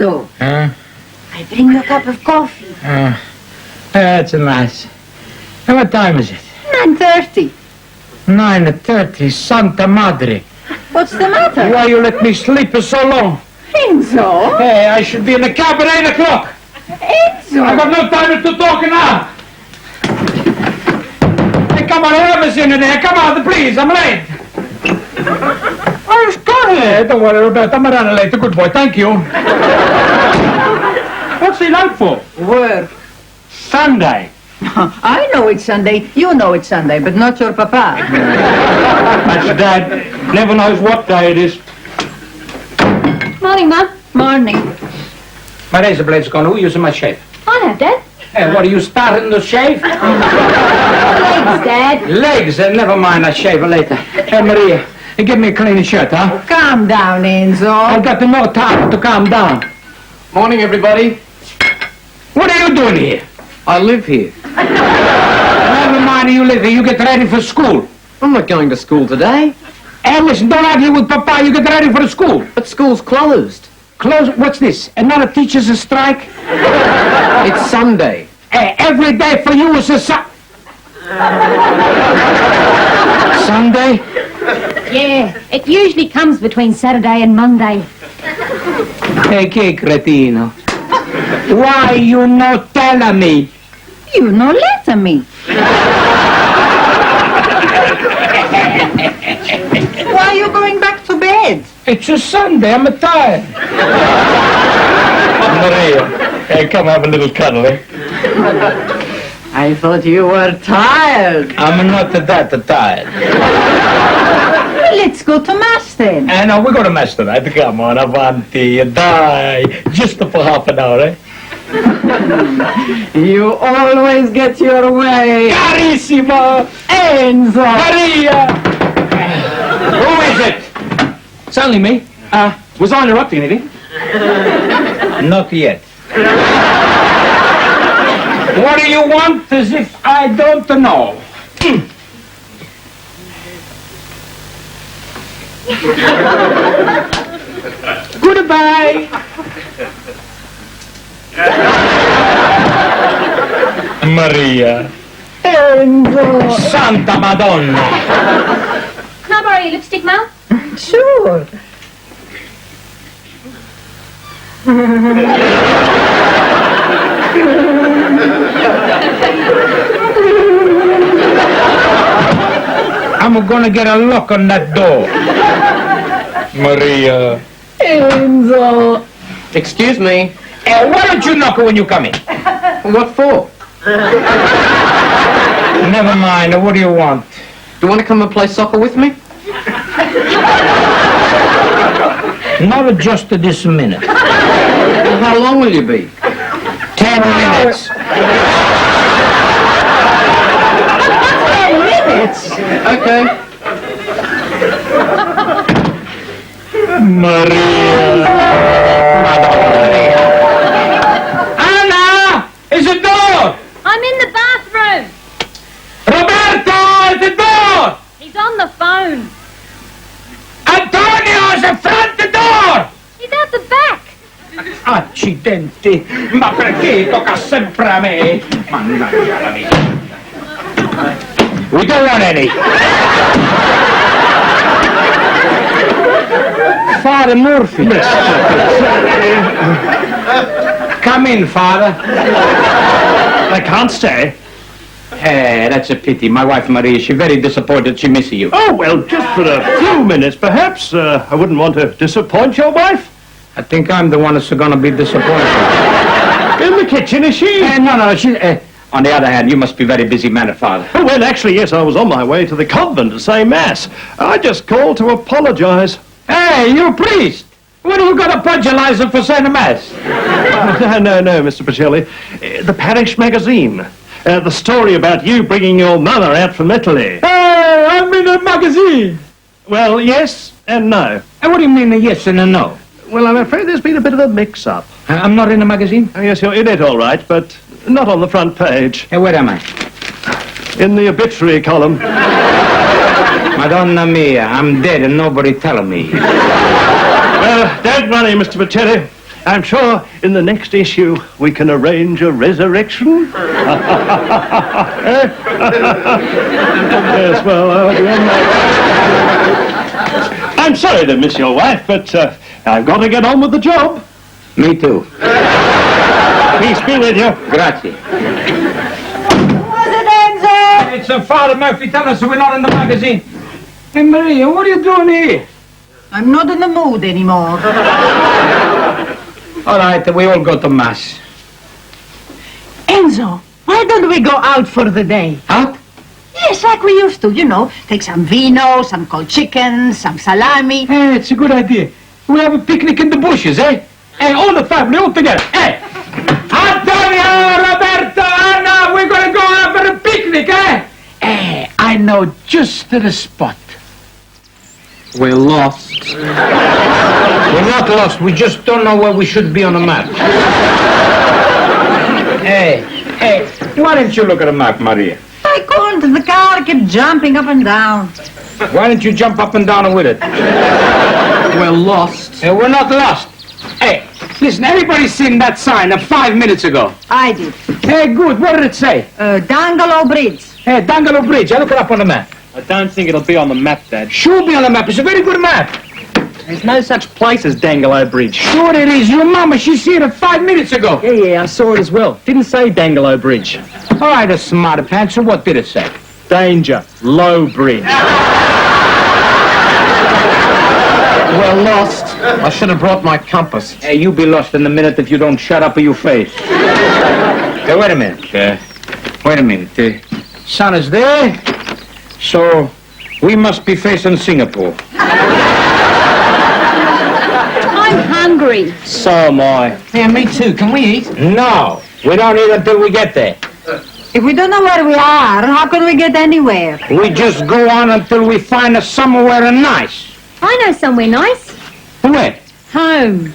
Enzo. I bring you a cup of coffee. That's nice. And what time is it? 9:30. 9:30. Santa Madre. What's the matter? Why you let me sleep for so long? Enzo. Hey, I should be in the cab at 8 o'clock. Enzo. I got no time to talk now. Hey, come on, whoever's in there, come on, please, I'm late. Oh, go ahead. Don't worry, Roberto, I'm running late. Good boy, thank you. What's he late for? Work. Sunday. I know it's Sunday. You know it's Sunday, but not your papa. That's Dad. Never knows what day it is. Morning, Mum. Morning. My razor blade's gone. Who using my shave? I have, Dad. Hey, what are you starting to shave? Legs, Dad. Legs? Never mind, I'll shave it later. Hey, Maria, give me a clean shirt, huh? Calm down, Enzo. I've got no time to calm down. Morning, everybody. What are you doing here? I live here. Never mind, you live here. You get ready for school. I'm not going to school today. Hey, listen, don't argue with Papa. You get ready for the school. But school's closed. Close? What's this? Another teacher's strike? It's Sunday. Hey, every day for you is a Sunday? Yeah, it usually comes between Saturday and Monday. Hey, che cretino. Why you not telling me? You no let me. Why are you going back to bed? It's a Sunday. I'm tired. Maria, hey, come have a little cuddle, eh? I thought you were tired. I'm not that tired. Let's go to Mass then. I know, we're going to Mass tonight. Come on, avanti, dai. Just for half an hour, eh? You always get your way. Carissimo! Enzo. Maria! Who is it? It's only me. Was I interrupting anything? Not yet. What do you want as if I don't know? Goodbye. Maria. Enzo. Santa Madonna. Can I borrow your lipstick, Mum? Sure. I'm gonna get a lock on that door. Maria. Enzo. Excuse me. Why don't you knock when you come in? What for? Never mind. What do you want? Do you want to come and play soccer with me? Not just this minute. Well, how long will you be? 10 minutes. 10 minutes. Okay. Maria. Madonna. Anna! Is the door? I'm in the bathroom. Roberto! At the door! He's on the phone. Antonio! Is in front the door! He's out the back. Accidenti! Ma perché tocca sempre a me? Mannaggia la vita. We don't want any. Father Murphy. Come in, Father. I can't stay. Hey, that's a pity. My wife, Maria, she's very disappointed she misses you. Oh, well, just for a few minutes, perhaps. I wouldn't want to disappoint your wife. I think I'm the one that's going to be disappointed. In the kitchen, is she? No, she... on the other hand, you must be very busy man, Father. Oh, well, actually, yes, I was on my way to the convent to say Mass. I just called to apologize. Hey, you priest! What are you going to apologize for saying a Mass? No, Mr. Pacelli. The parish magazine. The story about you bringing your mother out from Italy. Hey, I'm in a magazine! Well, yes and no. And what do you mean a yes and a no? Well, I'm afraid there's been a bit of a mix-up. I'm not in a magazine? Oh, yes, you're in it all right, but not on the front page. Hey, where am I? In the obituary column. Madonna mia, I'm dead and nobody telling me. Don't worry, Mr. Pacelli. I'm sure in the next issue we can arrange a resurrection. Yes, well, I'm sorry to miss your wife, but I've got to get on with the job. Me too. Peace be with you. Grazie. Was it Enzo? It's Father Murphy telling us we're not in the magazine. Hey, Maria, what are you doing here? I'm not in the mood anymore. All right, we all go to mass. Enzo, why don't we go out for the day? Out? Yes, like we used to, Take some vino, some cold chicken, some salami. Hey, it's a good idea. We'll have a picnic in the bushes, eh? Hey, all the family, all together. Hey! Antonio, Roberto, Anna, we're gonna go out for a picnic, eh? Hey, I know just the spot. We're lost. We're not lost. We just don't know where we should be on the map. Hey, why don't you look at the map, Maria? I couldn't. The car kept jumping up and down. Why don't you jump up and down with it? We're lost. Hey, we're not lost. Hey, listen, everybody's seen that sign 5 minutes ago. I did. Hey, good, what did it say? Dangalo Bridge. Hey, Dangalo Bridge, I look it up on the map. I don't think it'll be on the map, Dad. Sure be on the map, it's a very good map. There's no such place as Dangalo Bridge. Sure it is, your mama, she seen it 5 minutes ago. Yeah, I saw it as well. Didn't say Dangalo Bridge. All right, a smarter pants, so what did it say? Danger. Low Bridge. We're lost. I should have brought my compass. Hey, you'll be lost in a minute if you don't shut up your face. Hey, wait a minute. Wait a minute. Sun is there, so we must be facing Singapore. I'm hungry. So am I. Yeah, me too. Can we eat? No, we don't eat until we get there. If we don't know where we are, how can we get anywhere? We just go on until we find us somewhere nice. I know somewhere nice. Where? Home.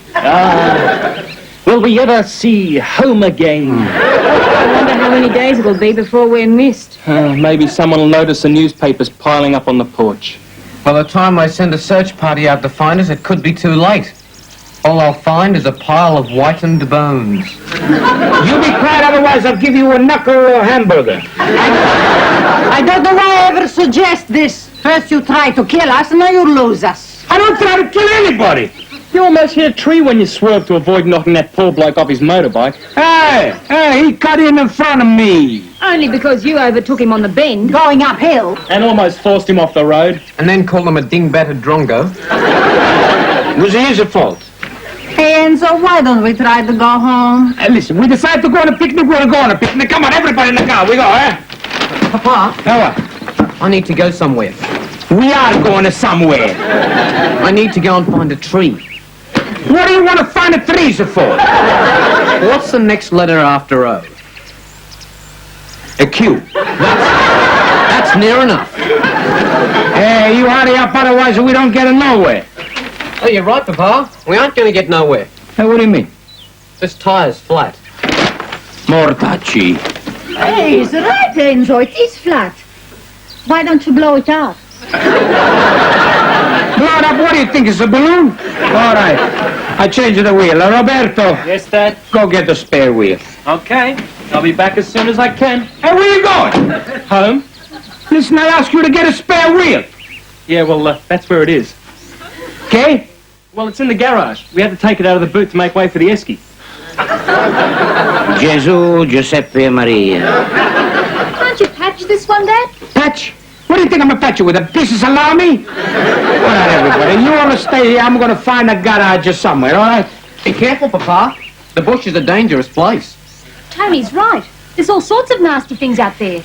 Will we ever see home again? I wonder how many days it'll be before we're missed. Maybe someone will notice the newspapers piling up on the porch. By the time I send a search party out to find us, it could be too late. All I'll find is a pile of whitened bones. You be quiet, otherwise I'll give you a knuckle or a hamburger. I don't know why I ever suggest this. First you try to kill us, now you lose us. I don't try to kill anybody. You almost hit a tree when you swerved to avoid knocking that poor bloke off his motorbike. Hey, he cut in front of me. Only because you overtook him on the bend. Going uphill. And almost forced him off the road. And then call them a ding-battered drongo. It was his fault. Hey, Enzo, why don't we try to go home? Hey, listen, we decide to go on a picnic, we're going to go on a picnic. Come on, everybody in the car, we go, eh? Papa, Now what? I need to go somewhere. We are going to somewhere. I need to go and find a tree. What do you want to find a trees for? What's the next letter after O? A Q. That's near enough. Hey, you hurry up, otherwise we don't get nowhere. Oh, you're right, Papa. We aren't going to get nowhere. Hey, what do you mean? This tire's flat. Mortacci. Hey, he's right, Enzo. It is flat. Why don't you blow it out? Blow it up, what do you think, it's a balloon? All right, I changed the wheel. Roberto, Yes, Dad. go get the spare wheel. Okay. I'll be back as soon as I can. hey, where you going? Home? Listen, I asked you to get a spare wheel. Yeah, well, that's where it is. Okay? Well, it's in the garage. We had to take it out of the boot to make way for the esky. Gesù, Giuseppe, Maria. Can't you patch this one, Dad? Patch? What do you think I'm gonna patch you with, a piece of salami? All right, everybody, you want to stay here, I'm gonna find a garage or somewhere, all right? Be careful, Papa. The bush is a dangerous place. Tony's right. There's all sorts of nasty things out there.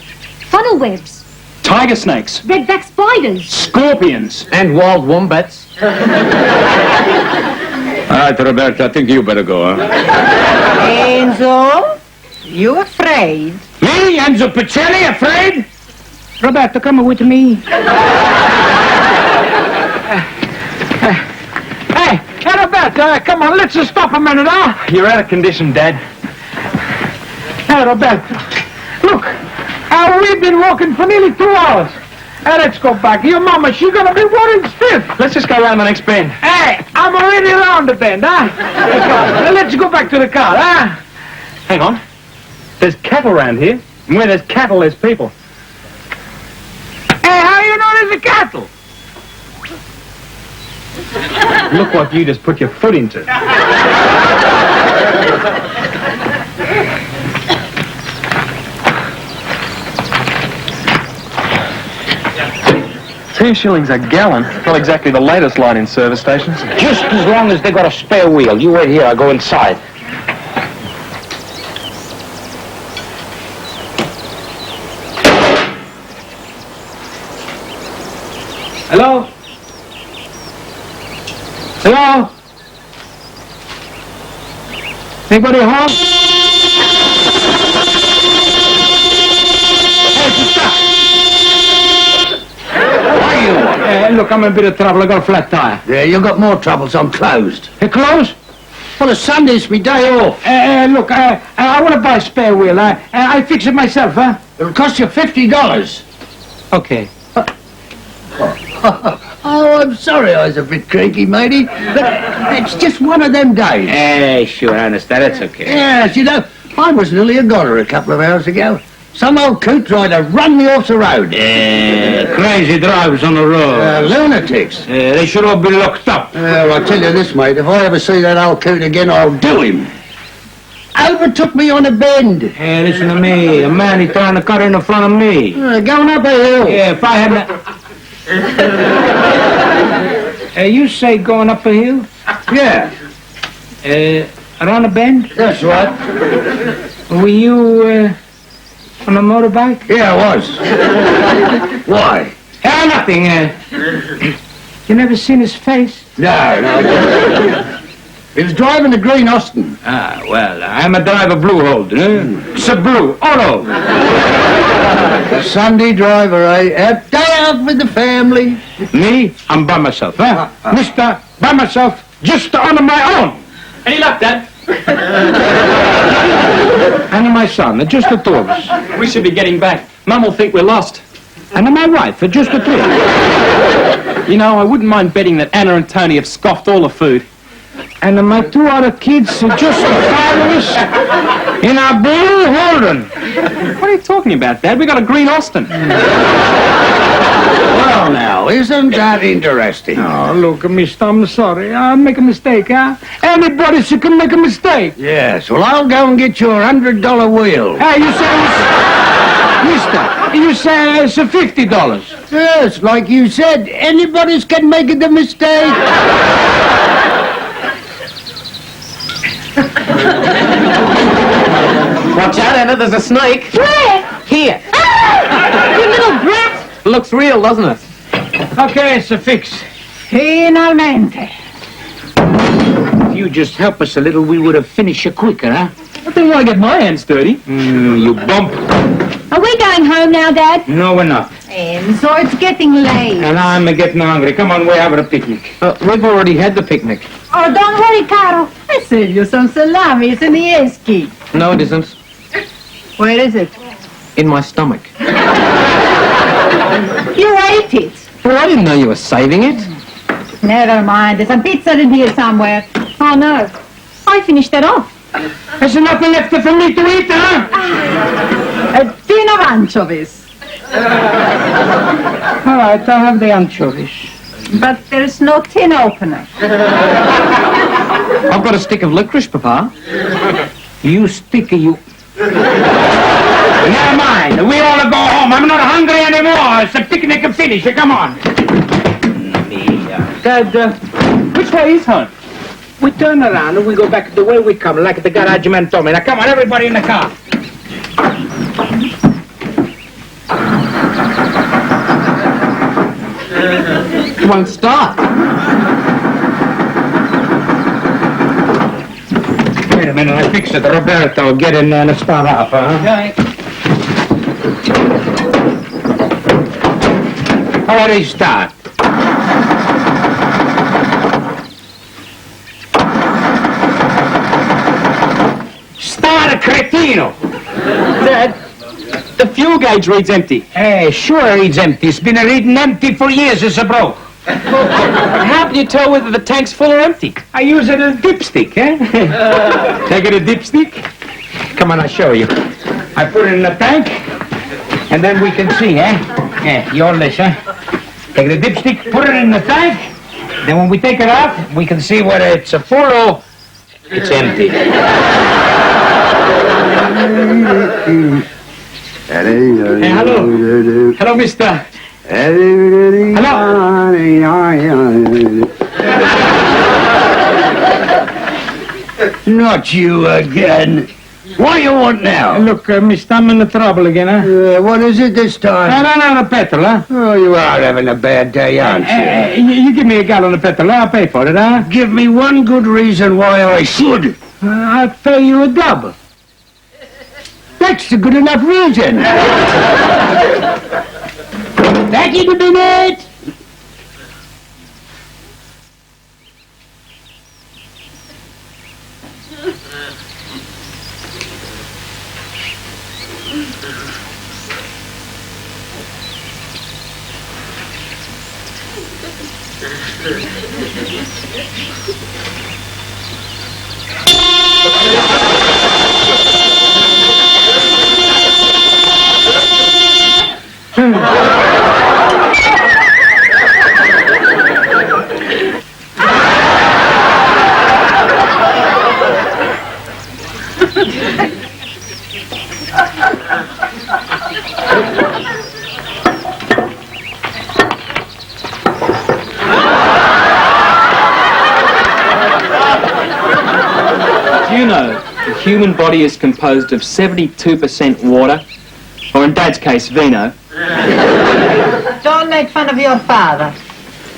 Funnel webs, Tiger snakes. redback spiders. Scorpions. And wild wombats. All right, Roberto, I think you better go, huh? Enzo, you afraid? Me, Enzo Pacelli, afraid? Roberto, come with me. Hey, Roberto, come on, let's just stop a minute, huh? You're out of condition, Dad. Hey, Roberto, look, we've been walking for nearly 2 hours. Hey, let's go back. Your mama, she's gonna be worried stiff. Let's just go around the next bend. Hey, I'm already around the bend, huh? Let's go back to the car, huh? Hang on. There's cattle around here. And where there's cattle, there's people. Hey, how you know there's a cattle? Look what you just put your foot into. 2 shillings a gallon. Not exactly the latest line in service stations. Just as long as they got a spare wheel. You wait here, I'll go inside. Hello? Hello? Anybody home? Hey, stop! Look, I'm in a bit of trouble. I got a flat tire. Yeah, you got more troubles. I'm closed. Hey, close? Well, it's Sunday's my day off. Look, I want to buy a spare wheel. I fix it myself, huh? It'll cost you $50. Okay. Oh, I'm sorry I was a bit cranky, matey, but it's just one of them days. Hey, sure, I understand. That's okay. Yes, you know, I was nearly a goner a couple of hours ago. Some old coot tried to run me off the road. Crazy drivers on the road. Lunatics. They should all be locked up. Well, I tell you this, mate, if I ever see that old coot again, I'll do him. Overtook me on a bend. Hey, listen to me. A man, he trying to cut in front of me. Going up a hill. Yeah, if I hadn't... you say going up a hill? Yeah, Around a bend? that's right. Were you, on a motorbike? Yeah, I was. Why? Nothing. You never seen his face? No. He was driving the Green Austin. Well, I'm a driver blue holder. It's a blue, auto. A Sunday driver, eh? A day out with the family. Me, I'm by myself, huh? Mister, by myself, just to honor my own. Any luck, Dad? And my son, just the two of us. We should be getting back. Mum will think we're lost. And my wife, just the two. You know, I wouldn't mind betting that Anna and Tony have scoffed all the food. And my 2 other kids, just the 5 of us, in a blue Holden. What are you talking about, Dad? We got a Green Austin. Well, now, isn't that interesting? Oh, look, mister, I'm sorry. I make a mistake, huh? Anybody can make a mistake. Yes, well, I'll go and get your $100 wheel. Hey, you say mister, you say it's $50. Yes, like you said, anybody can make the mistake. Watch out, Anna, there's a snake. Where? Here. You little brat! Looks real, doesn't it? Okay, it's a fix. Finalmente. If you just help us a little, we would have finished you quicker, huh? I don't want to get my hands dirty. You bump. Are we going home now, Dad? No, we're not. Enzo, it's getting late. And I'm getting hungry. Come on, we're having a picnic. We've already had the picnic. Oh, don't worry, Caro. I saved you some salami. It's in the esky. No, it isn't. Where is it? In my stomach. You ate it. Well, I didn't know you were saving it. Never mind. There's some pizza in here somewhere. Oh, no. I finished that off. There's nothing left for me to eat, huh? A tin of anchovies. All right, I'll have the anchovies. But there's no tin opener. I've got a stick of licorice, Papa. You sticky, you... Never mind. We all go home. I'm not hungry anymore. It's a picnic and finish. Come on. Dad, which way is home? We turn around and we go back the way we come, like the garage man told me. Now, come on, everybody in the car. It won't start. Wait a minute, I fix it. Roberto, get in there and start up, huh? Okay. All right, start. Start, cretino! Dad, The fuel gauge reads empty. Hey, sure it's empty. It's been reading empty for years. It's a broke. How can you tell whether the tank's full or empty? I use it as a dipstick, eh? Take it a dipstick. Come on, I'll show you. I put it in the tank, and then we can see, eh? Yeah, you all this, eh? Take the dipstick, put it in the tank. Then when we take it out, we can see whether it's a full or it's empty. Hey, hello. Hello, mister. Hello. Not you again. What do you want now? Look, mister, I'm in the trouble again, huh? What is it this time? I ran out of petrol, huh? Oh, you are having a bad day, aren't you? You give me a gallon of petrol, I'll pay for it, huh? Give me one good reason why I should. I'll pay you a double. That's a good enough reason. Back in a minute. Do you know the human body is composed of 72% water, or in Dad's case, vino? Don't make fun of your father.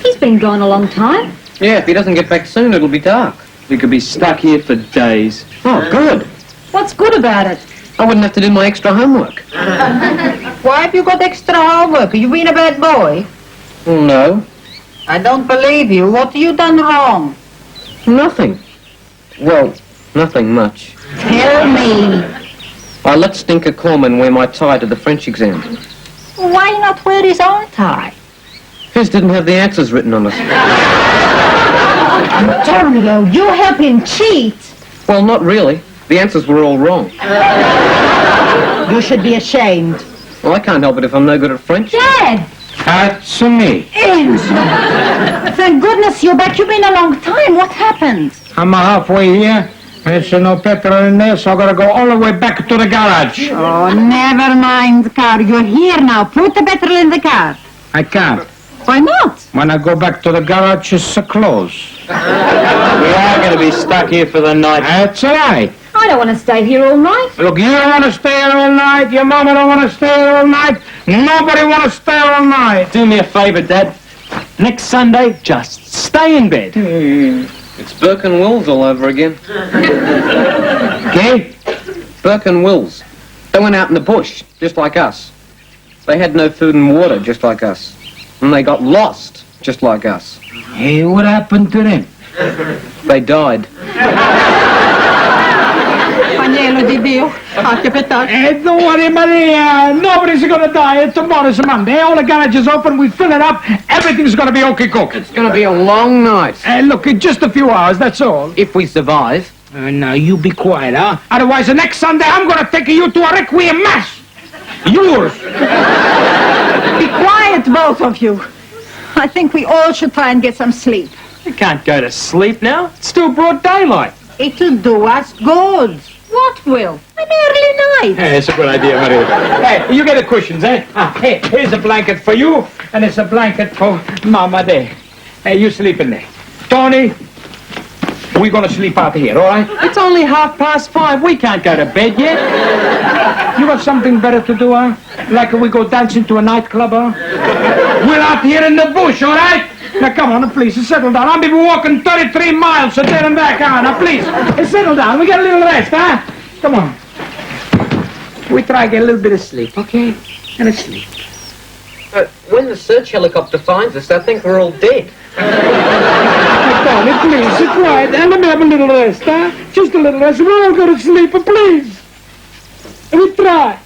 He's been gone a long time. Yeah, if he doesn't get back soon, it'll be dark. We could be stuck here for days. Oh, good. What's good about it? I wouldn't have to do my extra homework. Why have you got extra homework? You been a bad boy? No, I don't believe you. What have you done wrong? nothing. Well, nothing much. Tell me. I let Stinker Corman wear my tie to the French exam. Why not wear his own tie? His didn't have the answers written on it. Antonio, you help him cheat. Well, not really. The answers were all wrong. You should be ashamed. Well, I can't help it if I'm no good at French. Dad! That's me. Enzo! Thank goodness you're back. You've been a long time. What happened? I'm halfway here. There's no petrol in there, so I gotta go all the way back to the garage. Oh, never mind, car. You're here now. Put the petrol in the car. I can't. Why not? When I go back to the garage, it's closed. We are going to be stuck here for the night. That's right. I don't want to stay here all night. Look, you don't want to stay here all night. Your mama don't want to stay here all night. Nobody want to stay all night. Do me a favor, Dad. Next Sunday, just stay in bed. It's Burke and Wills all over again. Okay? Burke and Wills. They went out in the bush, just like us. They had no food and water, just like us. And they got lost, just like us. Hey, what happened to them? They died. Agnello di Dio, fate pettare. Hey, don't worry, Maria. Nobody's gonna die. Tomorrow's Monday. All the garages open. We fill it up. Everything's gonna be okay-cookie. It's going to be a long night. Hey, look, in just a few hours, that's all. If we survive. Now, you be quiet, huh? Otherwise, the next Sunday, I'm gonna take you to a requiem mass. Yours. Be quiet, both of you. I think we all should try and get some sleep. We can't go to sleep now. It's still broad daylight. It'll do us good. What will? An early night. Hey, it's a good idea, Maria. Hey, you get the cushions, eh? Hey, here's a blanket for you, and it's a blanket for Mama there. Hey, you sleep in there. Tony, we're gonna sleep out here, all right? It's only 5:30. We can't go to bed yet. You got something better to do, huh? Like we go dancing to a nightclub, huh? We're out here in the bush, all right? Now, come on, please, settle down. I've been walking 33 miles so there and back, huh? Now, please, settle down. We get a little rest, huh? Come on. We try to get a little bit of sleep, okay? And sleep. When the search helicopter finds us, I think we're all dead. Tony, please, sit quiet and let me have a little rest, huh? Just a little rest. We're all going to sleep, please. We try.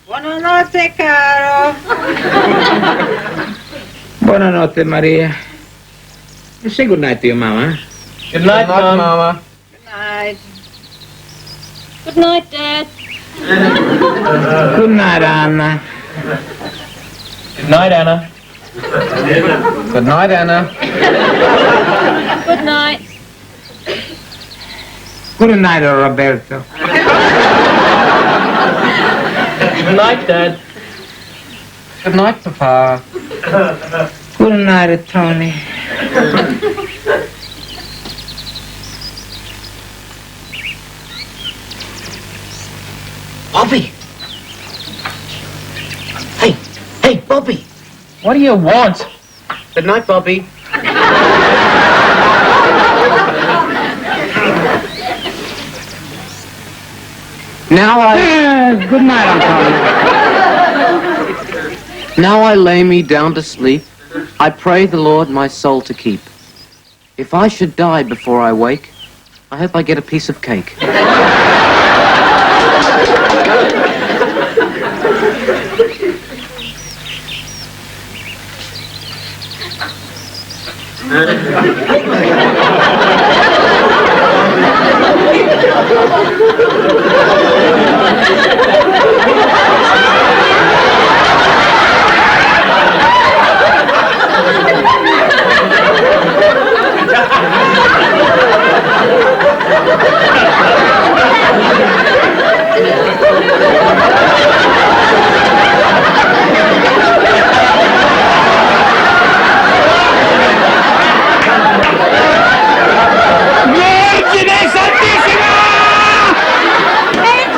Buonanotte, caro. Buonanotte, Maria. You say good night to your mama. Good night, Mom. Good night. Good night, Dad. Good night, Anna. Good night, Anna. Good night, Anna. Good night. Good night, Roberto. Good night, Dad. Good night, Papa. Good night, Tony. Bobby! Hey, Bobby! What do you want? Good night, Bobby. Good night, Antonio. Now I lay me down to sleep. I pray the Lord my soul to keep. If I should die before I wake, I hope I get a piece of cake.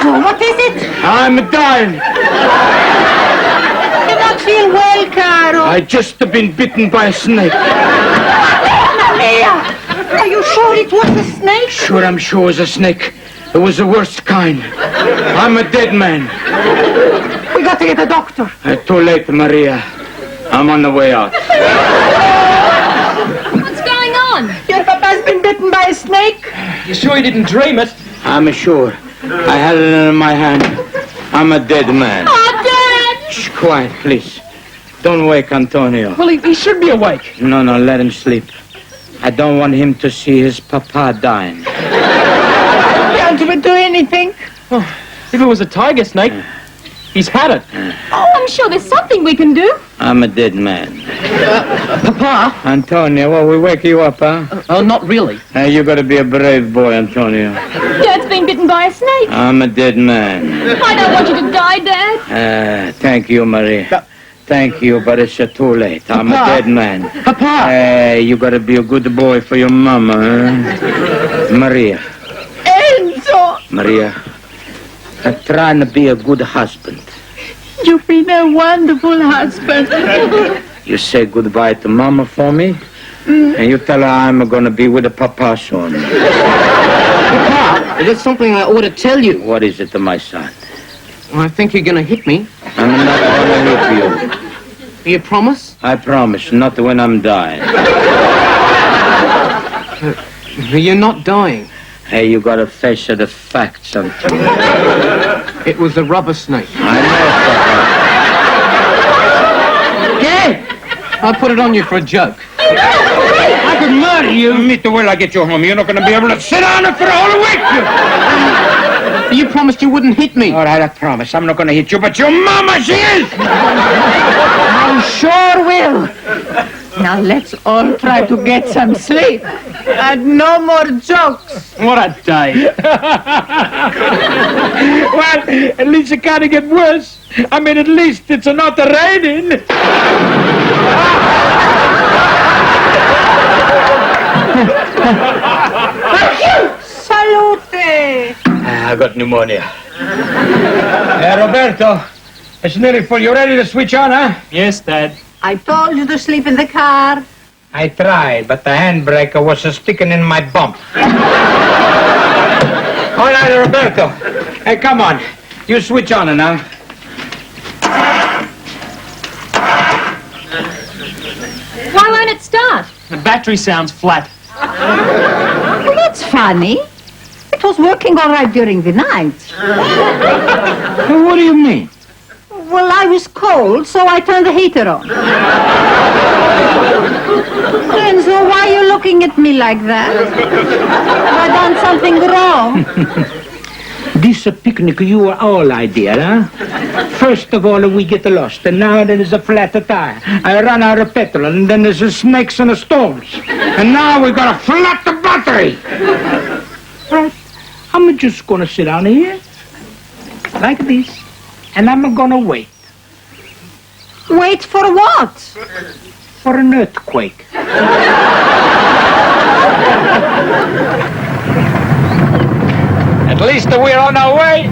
What is it? I'm dying. You don't feel well, caro. I just have been bitten by a snake. Maria! Are you sure it was a snake? Sure, I'm sure it was a snake. It was the worst kind. I'm a dead man. We got to get a doctor. Too late, Maria. I'm on the way out. What's going on? Your papa's been bitten by a snake. You sure you didn't dream it? I'm sure. I had it in my hand. I'm a dead man. Oh, Dad! Shh, quiet, please. Don't wake Antonio. Well, he should be awake. No, let him sleep. I don't want him to see his papa dying. Can't we do anything? If it was a tiger snake, he's had it. Oh, I'm sure there's something we can do. I'm a dead man. Papa? Antonio, well, we wake you up, huh? Oh, not really. You gotta be a brave boy, Antonio. Dad's been bitten by a snake. I'm a dead man. I don't want you to die, Dad. Thank you, Maria. Thank you, but it's too late. I'm a dead man. Papa! You gotta be a good boy for your mama, huh? Maria. Enzo! Maria, I'm trying to be a good husband. You've been a wonderful husband. You say goodbye to Mama for me, and you tell her I'm gonna be with the papa soon. Papa, there's something I ought to tell you. What is it, my son? I think you're gonna hit me. I'm not gonna hit you. You promise? I promise, not when I'm dying. You're not dying. Hey, you gotta face the facts, Antonio. It was a rubber snake. I know, Yeah! I put it on you for a joke. I could murder you. Me too well I get you home. You're not gonna be able to sit on it for a whole week. You promised you wouldn't hit me. All right, I promise. I'm not gonna hit you, but your mama, she is! I sure will. Now let's all try to get some sleep. And no more jokes. What a day. Well, at least it can't get worse. I mean, at least it's not raining. Salute. I got pneumonia. Roberto, it's nearly full. You ready to switch on, huh? Yes, Dad. I told you to sleep in the car. I tried, but the handbrake was sticking in my bump. All right, Roberto. Hey, come on. You switch on now. Why won't it start? The battery sounds flat. Well, that's funny. It was working all right during the night. What do you mean? Well, I was cold, so I turned the heater on. Enzo, why are you looking at me like that? Have I done something wrong? This a picnic you all idea, huh? First of all, we get lost, and now there's a flat tire. I run out of petrol, and then there's a snakes and the storms. And now we got to flat the battery. Right, I'm just gonna sit down here, like this, and I'm gonna wait. Wait for what? For an earthquake. At least we're on our way.